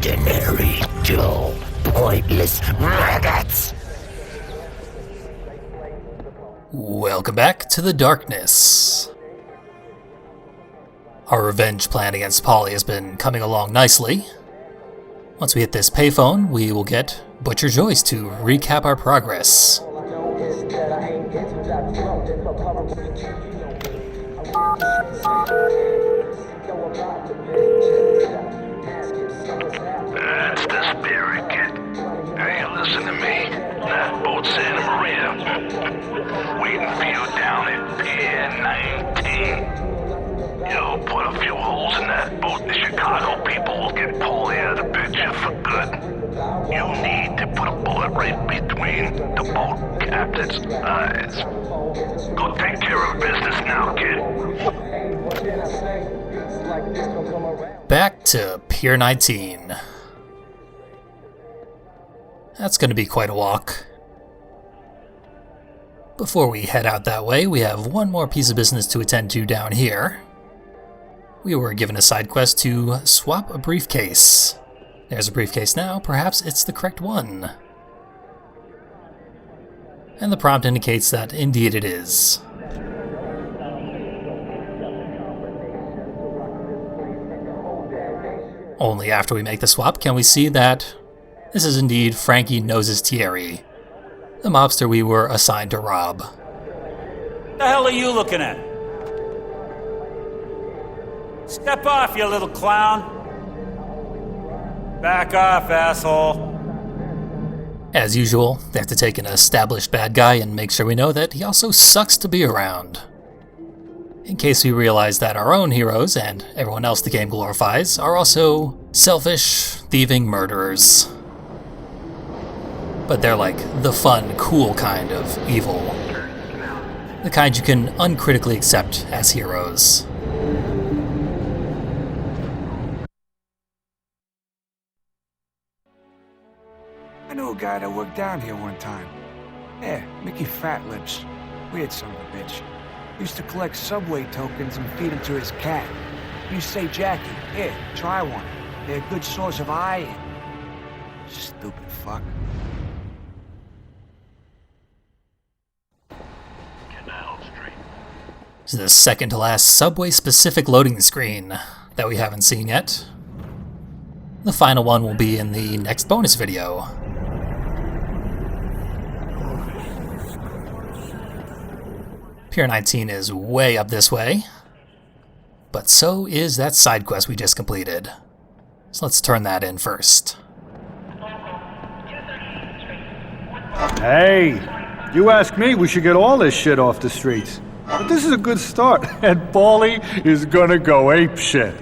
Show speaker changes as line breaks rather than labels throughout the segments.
ordinary, dull, pointless maggots.
Welcome back to the darkness. Our revenge plan against Polly has been coming along nicely. Once we hit this payphone, we will get Butcher Joyce to recap our progress.
That's the spirit, kid. Hey, listen to me. That boat Santa Maria. Waiting for you down at Pier 19. You'll put a few holes in that boat. The Chicago people will get Paulie out of the picture for good. You need to put a bullet right between the boat captain's eyes. Go take care of business now, kid.
Back to Pier 19. That's going to be quite a walk. Before we head out that way, we have one more piece of business to attend to down here. We were given a side quest to swap a briefcase. There's a briefcase now, perhaps it's the correct one. And the prompt indicates that indeed it is. Only after we make the swap can we see that this is indeed Frankie Noses Thierry, the mobster we were assigned to rob.
The hell are you looking at? Step off, you little clown. Back off, asshole.
As usual, they have to take an established bad guy and make sure we know that he also sucks to be around. In case we realize that our own heroes, and everyone else the game glorifies, are also selfish, thieving murderers. But they're like the fun, cool kind of evil. The kind you can uncritically accept as heroes.
I knew a guy that worked down here one time. Yeah, Mickey Fatlips. Weird son of a bitch. Used to collect subway tokens and feed them to his cat. He used to say, Jackie, here, try one. They're a good source of iron. Stupid fuck.
Canal Street.
This is the second to last Subway-specific loading screen that we haven't seen yet. The final one will be in the next bonus video. Pier 19 is way up this way, but so is that side quest we just completed. So let's turn that in first.
Hey, you ask me, we should get all this shit off the streets. But this is a good start, and Paulie is gonna go ape shit.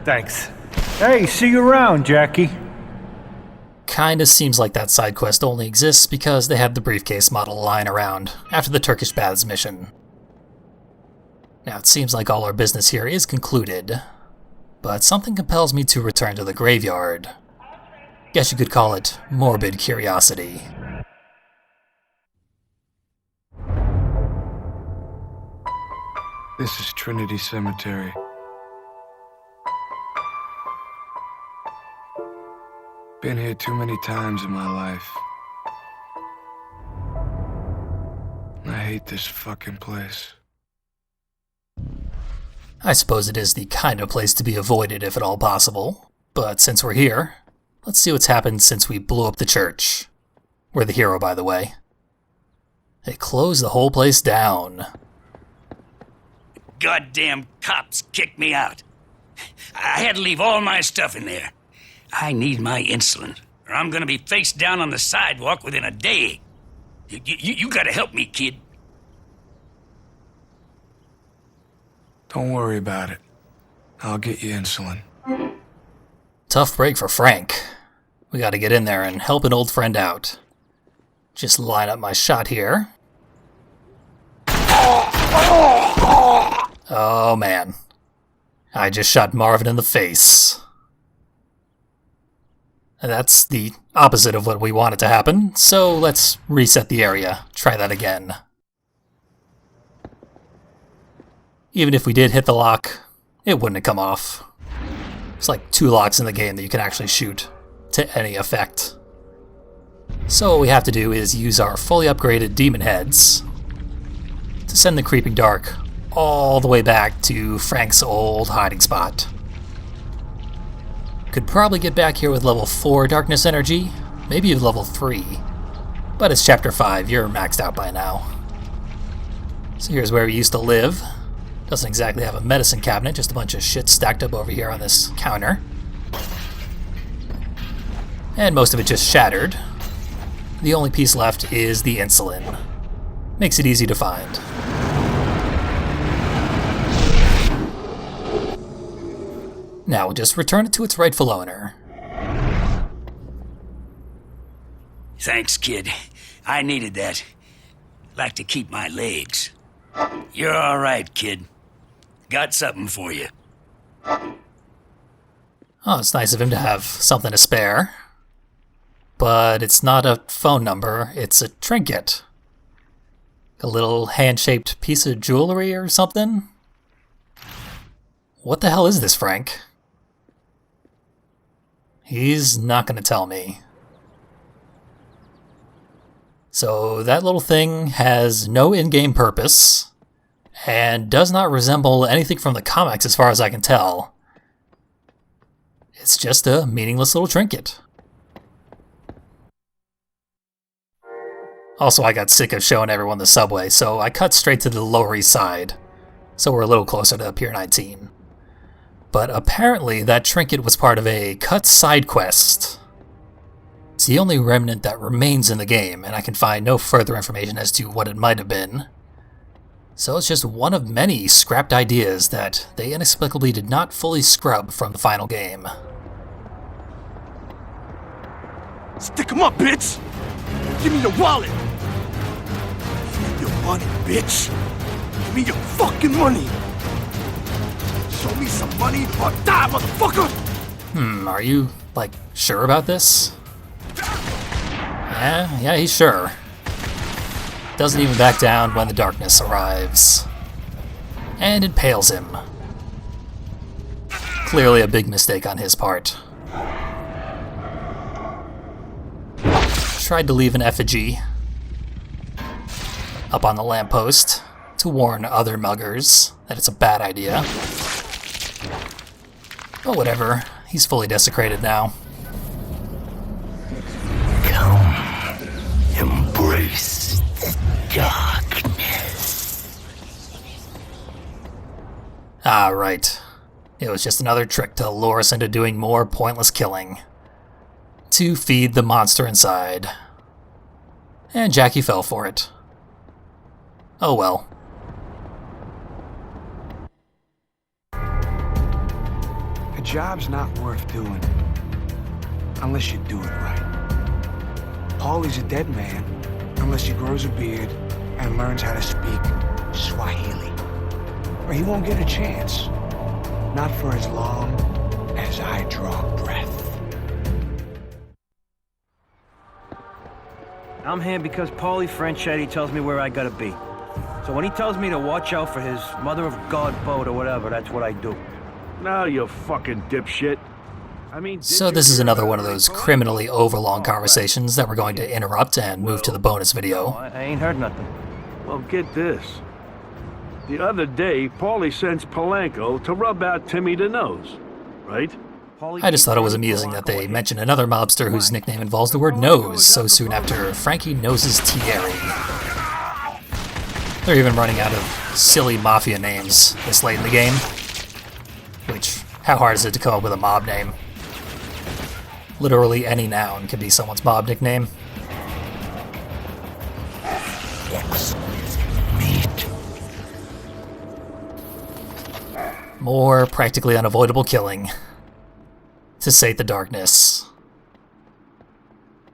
Thanks. Hey, see you around, Jackie.
Kinda seems like that side quest only exists because they had the briefcase model lying around after the Turkish Baths mission. Now it seems like all our business here is concluded, but something compels me to return to the graveyard. Guess you could call it morbid curiosity.
This is Trinity Cemetery. Been here too many times in my life. I hate this fucking place.
I suppose it is the kind of place to be avoided if at all possible, but since we're here, let's see what's happened since we blew up the church. We're the hero, by the way. They closed the whole place down.
Goddamn cops kicked me out. I had to leave all my stuff in there. I need my insulin, or I'm gonna be face down on the sidewalk within a day. You gotta help me, kid.
Don't worry about it. I'll get you insulin.
Tough break for Frank. We gotta get in there and help an old friend out. Just line up my shot here. Oh man. I just shot Marvin in the face. That's the opposite of what we wanted to happen, so let's reset the area. Try that again. Even if we did hit the lock, it wouldn't have come off. There's like 2 locks in the game that you can actually shoot to any effect. So what we have to do is use our fully upgraded demon heads to send the Creeping Dark all the way back to Frank's old hiding spot. Could probably get back here with level 4 darkness energy, maybe even level 3. But it's chapter 5, you're maxed out by now. So here's where we used to live. Doesn't exactly have a medicine cabinet, just a bunch of shit stacked up over here on this counter. And most of it just shattered. The only piece left is the insulin. Makes it easy to find. Now we'll just return it to its rightful owner.
Thanks, kid. I needed that. Like to keep my legs. You're all right, kid. Got something for you.
Oh, it's nice of him to have something to spare. But it's not a phone number, it's a trinket. A little hand-shaped piece of jewelry or something? What the hell is this, Frank? He's not gonna tell me. So that little thing has no in-game purpose, and does not resemble anything from the comics as far as I can tell. It's just a meaningless little trinket. Also, I got sick of showing everyone the subway, so I cut straight to the Lower East Side, so we're a little closer to Pier 19. But apparently that trinket was part of a cut side quest. It's the only remnant that remains in the game, and I can find no further information as to what it might have been. So it's just one of many scrapped ideas that they inexplicably did not fully scrub from the final game.
Stick 'em up, bitch! Give me your wallet! Give me your money, bitch! Give me your fucking money! Show me some money or die, motherfucker!
Are you, sure about this? Yeah, he's sure. Doesn't even back down when the darkness arrives. And impales him. Clearly a big mistake on his part. Tried to leave an effigy up on the lamppost to warn other muggers that it's a bad idea. But whatever, he's fully desecrated now.
Come, embrace the darkness.
Ah, right. It was just another trick to lure us into doing more pointless killing. To feed the monster inside. And Jackie fell for it. Oh well.
A job's not worth doing unless you do it right. Paulie's a dead man unless he grows a beard and learns how to speak Swahili. Or he won't get a chance. Not for as long as I draw breath.
I'm here because Paulie Franchetti tells me where I gotta be. So when he tells me to watch out for his Mother of God boat or whatever, that's what I do.
Now you fucking dipshit.
So this is another one of those criminally overlong conversations that we're going to interrupt and move to the bonus video.
I ain't heard nothing.
Well, get this. The other day, Paulie sends Polanco to rub out Timmy the Nose, right?
I just thought it was amusing that they mention another mobster whose nickname involves the word nose so soon after Frankie Noses Thierry. They're even running out of silly mafia names this late in the game. Which, how hard is it to come up with a mob name? Literally any noun can be someone's mob nickname.
Meat.
More practically unavoidable killing. To sate the darkness.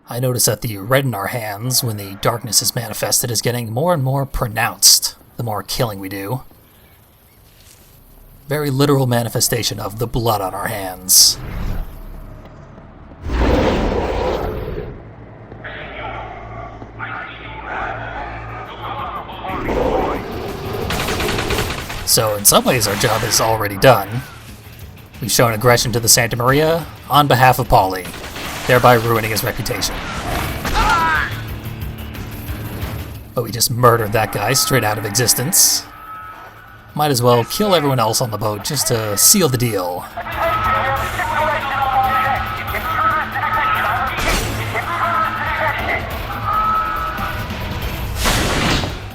I notice that the red in our hands when the darkness is manifested is getting more and more pronounced the more killing we do. Very literal manifestation of the blood on our hands. So in some ways our job is already done. We've shown aggression to the Santa Maria on behalf of Paulie, thereby ruining his reputation. But we just murdered that guy straight out of existence. Might as well kill everyone else on the boat just to seal the deal.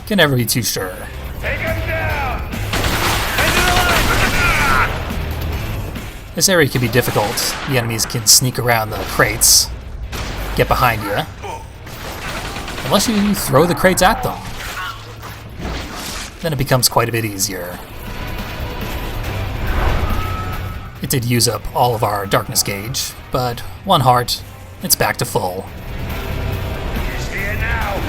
Can never be too sure.
Take him down!
This area can be difficult. The enemies can sneak around the crates, get behind you, unless you throw the crates at them. Then it becomes quite a bit easier. It did use up all of our darkness gauge, but one heart, it's back to full.
He's here now!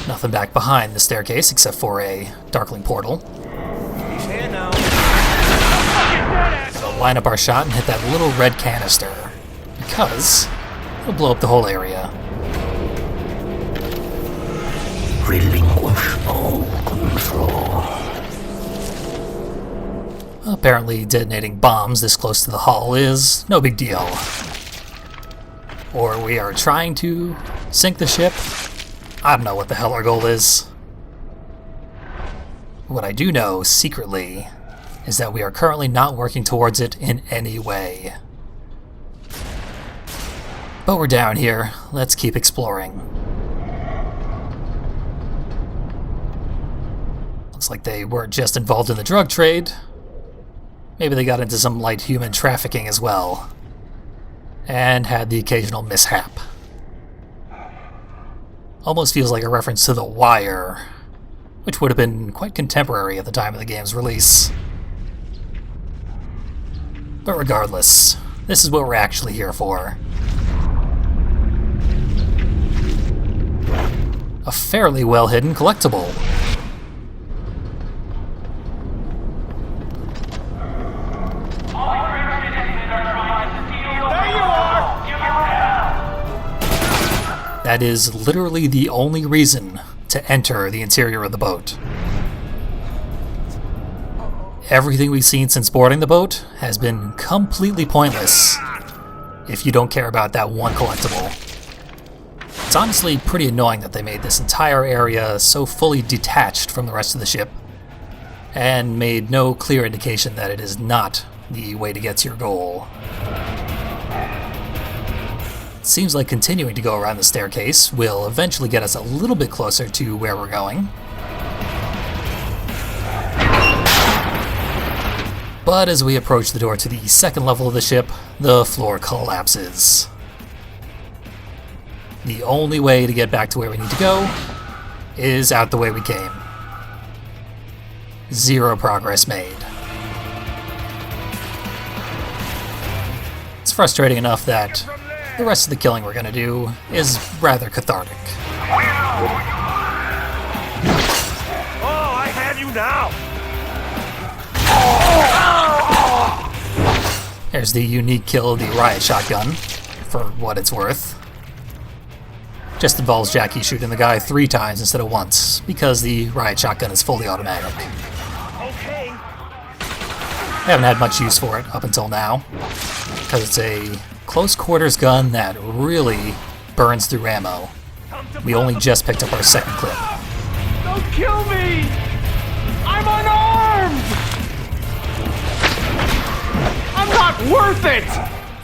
Nothing back behind the staircase except for a darkling portal.
He's here now.
So line up our shot and hit that little red canister, because it'll blow up the whole area.
Relinquish all control.
Apparently detonating bombs this close to the hull is no big deal. Or we are trying to sink the ship. I don't know what the hell our goal is. What I do know, secretly, is that we are currently not working towards it in any way. But we're down here. Let's keep exploring. Looks like they weren't just involved in the drug trade. Maybe they got into some light human trafficking as well. And had the occasional mishap. Almost feels like a reference to The Wire, which would have been quite contemporary at the time of the game's release. But regardless, this is what we're actually here for. A fairly well-hidden collectible. That is literally the only reason to enter the interior of the boat. Everything we've seen since boarding the boat has been completely pointless if you don't care about that one collectible. It's honestly pretty annoying that they made this entire area so fully detached from the rest of the ship and made no clear indication that it is not the way to get to your goal. Seems like continuing to go around the staircase will eventually get us a little bit closer to where we're going. But as we approach the door to the second level of the ship, the floor collapses. The only way to get back to where we need to go is out the way we came. Zero progress made. It's frustrating enough that the rest of the killing we're gonna do is rather cathartic.
Oh, I have you now!
There's the unique kill of the riot shotgun, for what it's worth. Just involves Jackie shooting the guy 3 times instead of once, because the riot shotgun is fully automatic.
Okay.
I haven't had much use for it up until now, because it's a close quarters gun that really burns through ammo. We only just picked up our second clip.
Don't kill me! I'm unarmed! I'm not worth it!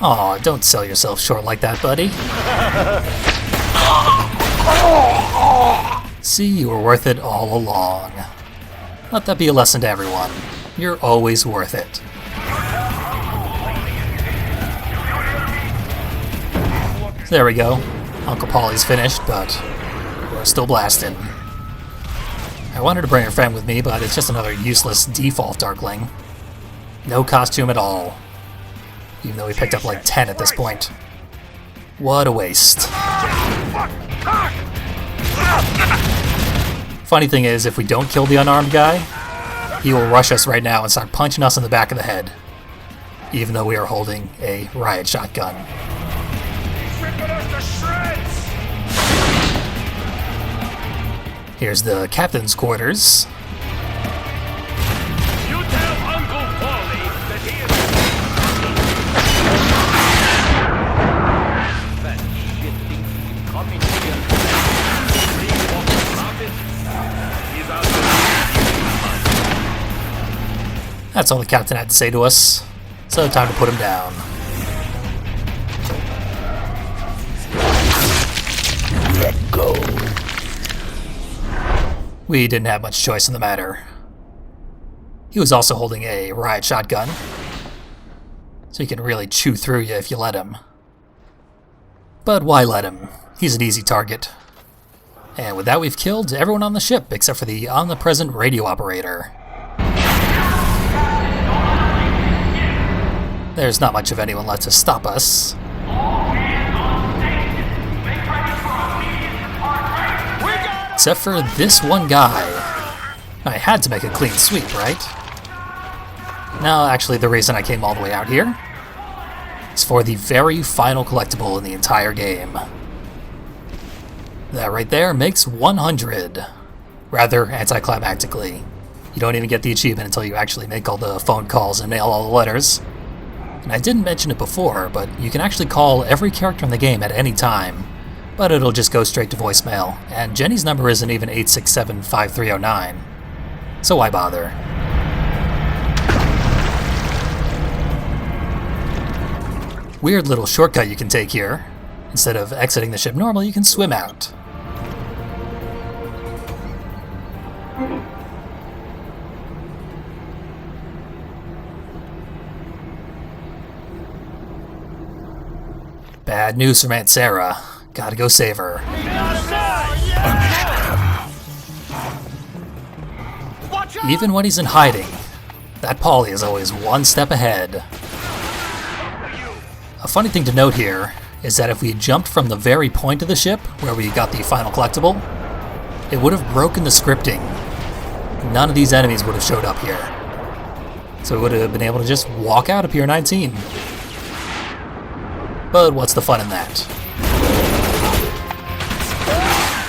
Aw, don't sell yourself short like that, buddy. See, you were worth it all along. Let that be a lesson to everyone. You're always worth it. There we go. Uncle Paulie's finished, but we're still blasting. I wanted to bring her friend with me, but it's just another useless default Darkling. No costume at all. Even though we picked up like 10 at this point. What a waste. Funny thing is, if we don't kill the unarmed guy, he will rush us right now and start punching us in the back of the head. Even though we are holding a riot shotgun. Here's the captain's quarters.
You tell Uncle Paulie that he is... That shit thinks he's coming here. He walks around it. He's out there.
That's all the captain had to say to us. So time to put him down.
Let go.
We didn't have much choice in the matter. He was also holding a riot shotgun, so he can really chew through you if you let him. But why let him? He's an easy target. And with that, we've killed everyone on the ship except for the omnipresent radio operator. There's not much of anyone left to stop us. Except for this one guy. I had to make a clean sweep, right? No, actually the reason I came all the way out here is for the very final collectible in the entire game. That right there makes 100. Rather anticlimactically. You don't even get the achievement until you actually make all the phone calls and mail all the letters. And I didn't mention it before, but you can actually call every character in the game at any time. But it'll just go straight to voicemail, and Jenny's number isn't even 867-5309. So why bother? Weird little shortcut you can take here. Instead of exiting the ship normally, you can swim out. Bad news from Aunt Sarah. Gotta go save her. Even when he's in hiding, that Paulie is always one step ahead. A funny thing to note here is that if we had jumped from the very point of the ship where we got the final collectible, it would have broken the scripting. None of these enemies would have showed up here. So we would have been able to just walk out of Pier 19. But what's the fun in that?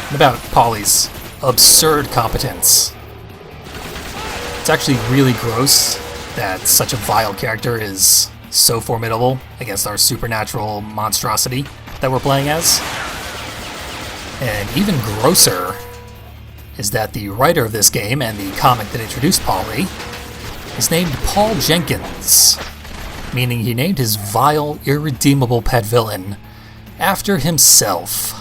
And about Paulie's absurd competence. It's actually really gross that such a vile character is so formidable against our supernatural monstrosity that we're playing as. And even grosser is that the writer of this game and the comic that introduced Paulie is named Paul Jenkins, meaning he named his vile, irredeemable pet villain after himself.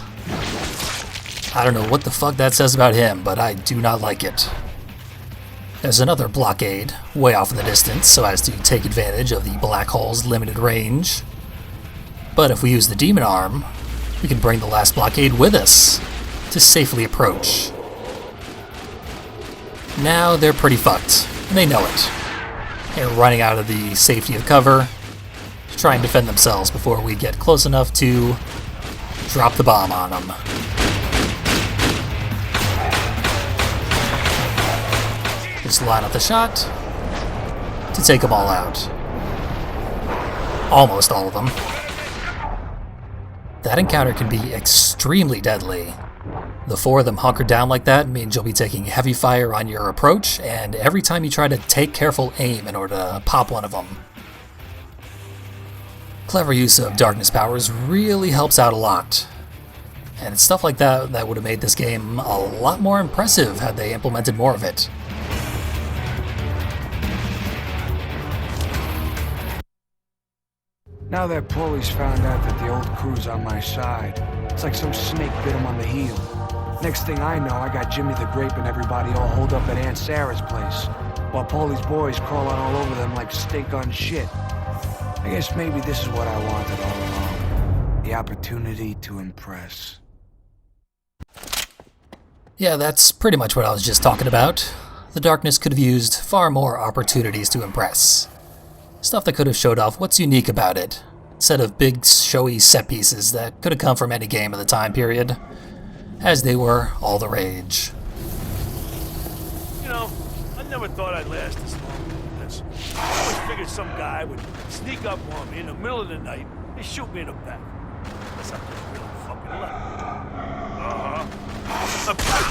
I don't know what the fuck that says about him, but I do not like it. There's another blockade, way off in the distance, so as to take advantage of the black hole's limited range. But if we use the demon arm, we can bring the last blockade with us to safely approach. Now they're pretty fucked, and they know it. They're running out of the safety of cover to try and defend themselves before we get close enough to drop the bomb on them. Just line up the shot to take them all out. Almost all of them. That encounter can be extremely deadly. The four of them hunkered down like that means you'll be taking heavy fire on your approach, and every time you try to take careful aim in order to pop one of them. Clever use of darkness powers really helps out a lot. And it's stuff like that that would have made this game a lot more impressive had they implemented more of it.
Now that Paulie's found out that the old crew's on my side, it's like some snake bit him on the heel. Next thing I know, I got Jimmy the Grape and everybody all holed up at Aunt Sarah's place, while Paulie's boys crawling all over them like steak on shit. I guess maybe this is what I wanted all along. The opportunity to impress.
Yeah, that's pretty much what I was just talking about. The darkness could have used far more opportunities to impress. Stuff that could have showed off what's unique about it, instead of big, showy set pieces that could have come from any game of the time period, as they were all the rage.
You know, I never thought I'd last this long doing this. I always figured some guy would sneak up on me in the middle of the night and shoot me in the back. Unless I'm just really fucking lucky.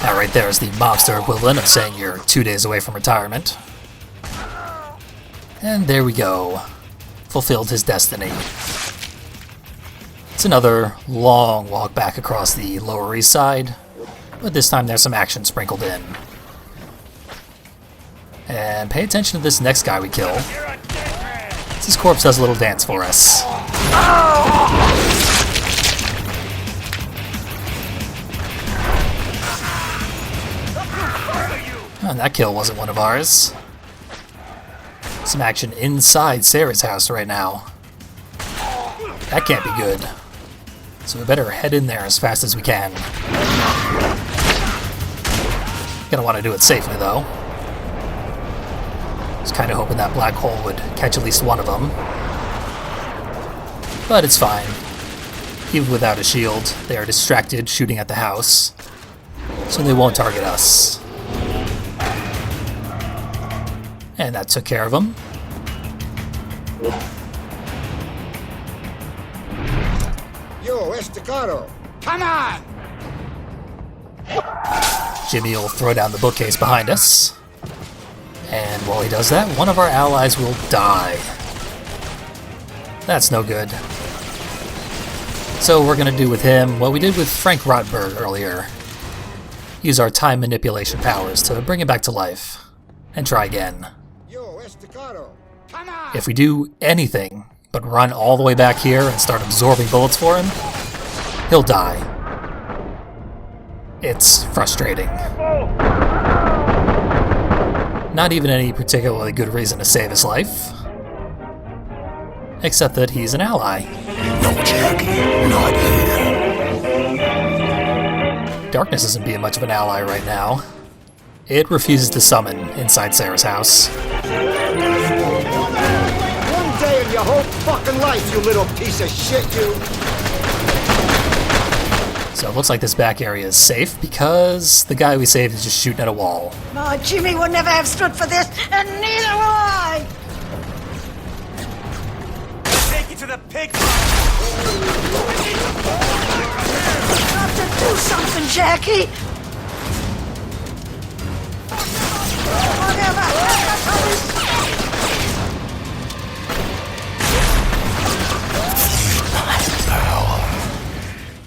That right right there is the mobster equivalent of saying you're 2 days away from retirement. And there we go. Fulfilled his destiny. It's another long walk back across the Lower East Side, but this time there's some action sprinkled in. And pay attention to this next guy we kill. His corpse does a little dance for us. And that kill wasn't one of ours. Some action inside Sarah's house right now. That can't be good. So we better head in there as fast as we can. Gonna want to do it safely though. Was kind of hoping that black hole would catch at least one of them. But it's fine. Even without a shield, they are distracted shooting at the house, so they won't target us. And that took care of them.
Yo, Estacado, come on!
Jimmy will throw down the bookcase behind us. And while he does that, one of our allies will die. That's no good. So we're gonna do with him what we did with Frank Rotberg earlier. Use our time manipulation powers to bring him back to life. And try again.
Yo, Estacado, come on!
If we do anything but run all the way back here and start absorbing bullets for him, he'll die. It's frustrating. Not even any particularly good reason to save his life. Except that he's an ally.
No, Jackie, not here.
Darkness isn't being much of an ally right now. It refuses to summon inside Sarah's house.
One day in your whole fucking life, you little piece of shit, you!
So it looks like this back area is safe because the guy we saved is just shooting at a wall.
My Jimmy would never have stood for this, and neither will I!
Take you to the pig.
Got to do something, Jackie! Whatever!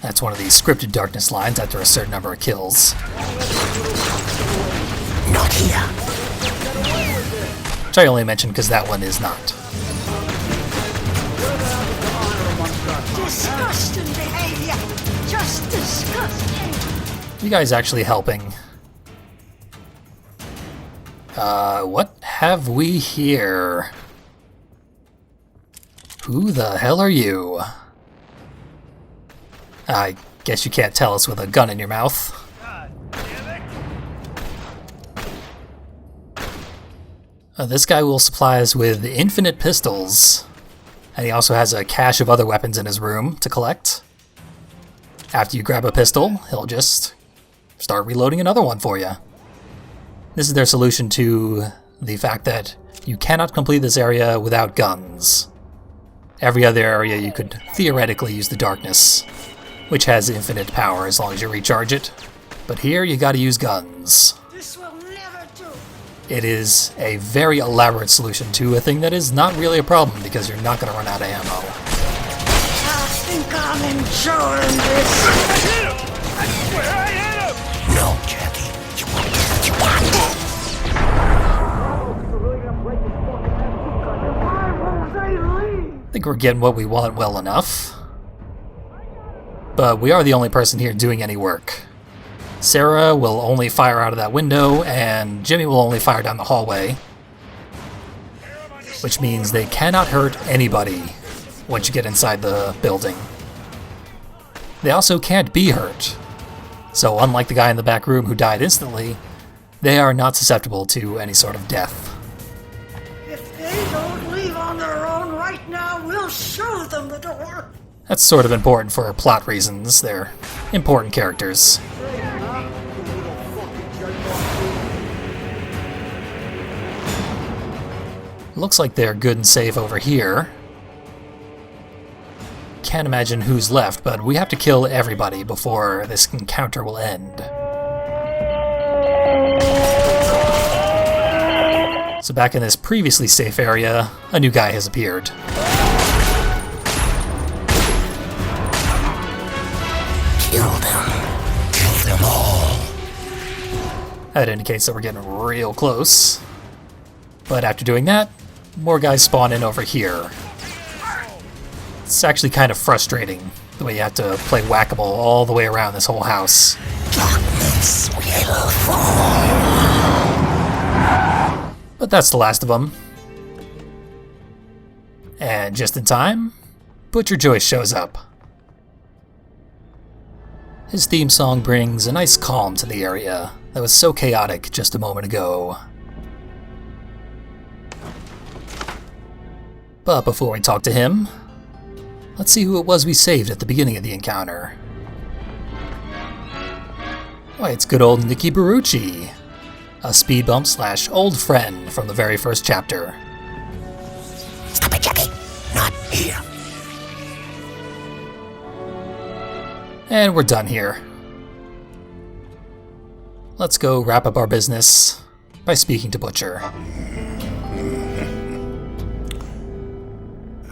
That's one of these scripted darkness lines after a certain number of kills.
Not here.
Which I only mentioned because that one is not.
Disgusting behavior! Just disgusting!
You guys actually helping? What have we here? Who the hell are you? I guess you can't tell us with a gun in your mouth. This guy will supply us with infinite pistols, and he also has a cache of other weapons in his room to collect. After you grab a pistol, he'll just start reloading another one for you. This is their solution to the fact that you cannot complete this area without guns. Every other area you could theoretically use the darkness, which has infinite power as long as you recharge it. But here you gotta use guns.
This will never do!
It is a very elaborate solution to a thing that is not really a problem because you're not gonna run out of ammo.
I think I'm enjoying this!
No, Jackie. You won't get what you want.
I think we're getting what we want well enough. But we are the only person here doing any work. Sarah will only fire out of that window, and Jimmy will only fire down the hallway. Which means they cannot hurt anybody once you get inside the building. They also can't be hurt. So unlike the guy in the back room who died instantly, they are not susceptible to any sort of death.
If they don't leave on their own right now, we'll show them the door!
That's sort of important for plot reasons. They're important characters. Looks like they're good and safe over here. Can't imagine who's left, but we have to kill everybody before this encounter will end. So back in this previously safe area, a new guy has appeared.
Kill them. Kill them all.
That indicates that we're getting real close. But after doing that, more guys spawn in over here. It's actually kind of frustrating, the way you have to play whack-a-mole all the way around this whole house.
Darkness will fall.
But that's the last of them. And just in time, Butcher Joyce shows up. His theme song brings a nice calm to the area that was so chaotic just a moment ago. But before we talk to him, let's see who it was we saved at the beginning of the encounter. Why, it's good old Nicky Barucci, a speed bump / old friend from the very first chapter.
Stop it, Jackie. Not here.
And we're done here. Let's go wrap up our business by speaking to Butcher.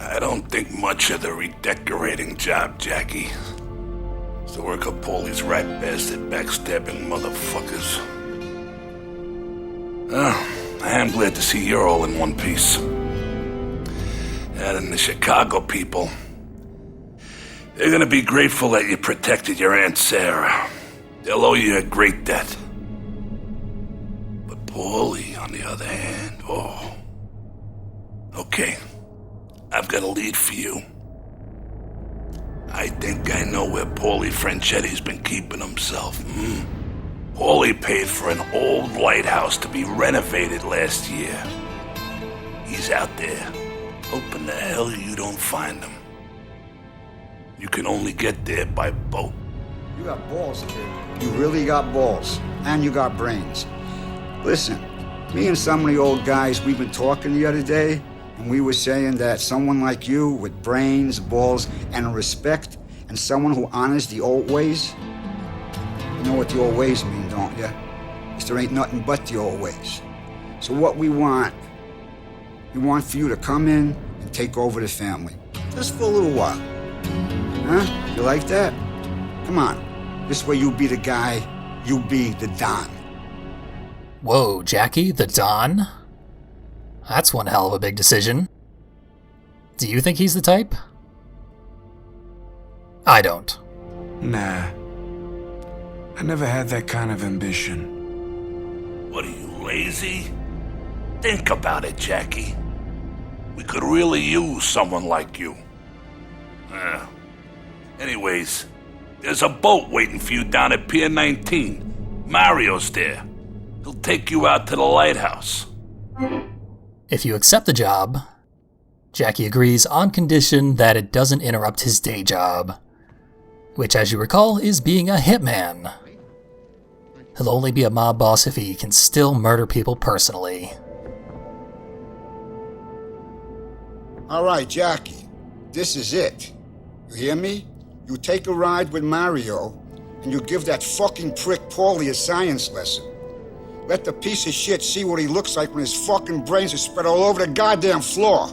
I don't think much of the redecorating job, Jackie. It's the work of Paulie's rat bastard backstabbing motherfuckers. Well, I am glad to see you're all in one piece. And the Chicago people, they're gonna be grateful that you protected your Aunt Sarah. They'll owe you a great debt. But Paulie, on the other hand, oh. Okay, I've got a lead for you. I think I know where Paulie Franchetti's been keeping himself. Paulie paid for an old lighthouse to be renovated last year. He's out there, hoping the hell you don't find him. You can only get there by boat.
You got balls, kid. You really got balls. And you got brains. Listen, me and some of the old guys, we've been talking the other day, and we were saying that someone like you with brains, balls, and respect, and someone who honors the old ways, you know what the old ways mean, don't you? Is there ain't nothing but the old ways. So what we want for you to come in and take over the family. Just for a little while. Huh? You like that? Come on. This way you be the guy, you be the Don.
Whoa, Jackie, the Don? That's one hell of a big decision. Do you think he's the type? I don't.
Nah. I never had that kind of ambition.
What are you, lazy? Think about it, Jackie. We could really use someone like you. Anyways, there's a boat waiting for you down at Pier 19. Mario's there. He'll take you out to the lighthouse.
If you accept the job, Jackie agrees on condition that it doesn't interrupt his day job, which, as you recall, is being a hitman. He'll only be a mob boss if he can still murder people personally.
All right, Jackie, this is it. You hear me? You take a ride with Mario, and you give that fucking prick Paulie a science lesson. Let the piece of shit see what he looks like when his fucking brains are spread all over the goddamn floor.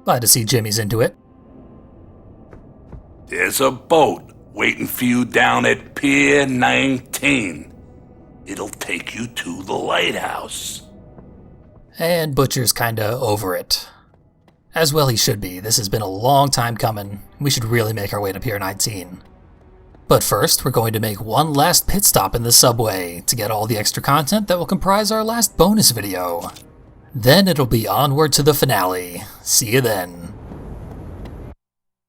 Glad to see Jimmy's into it.
There's a boat waiting for you down at Pier 19. It'll take you to the lighthouse.
And Butcher's kinda over it. As well he should be. This has been a long time coming. We should really make our way to Pier 19. But first, we're going to make one last pit stop in the subway to get all the extra content that will comprise our last bonus video. Then it'll be onward to the finale. See you then.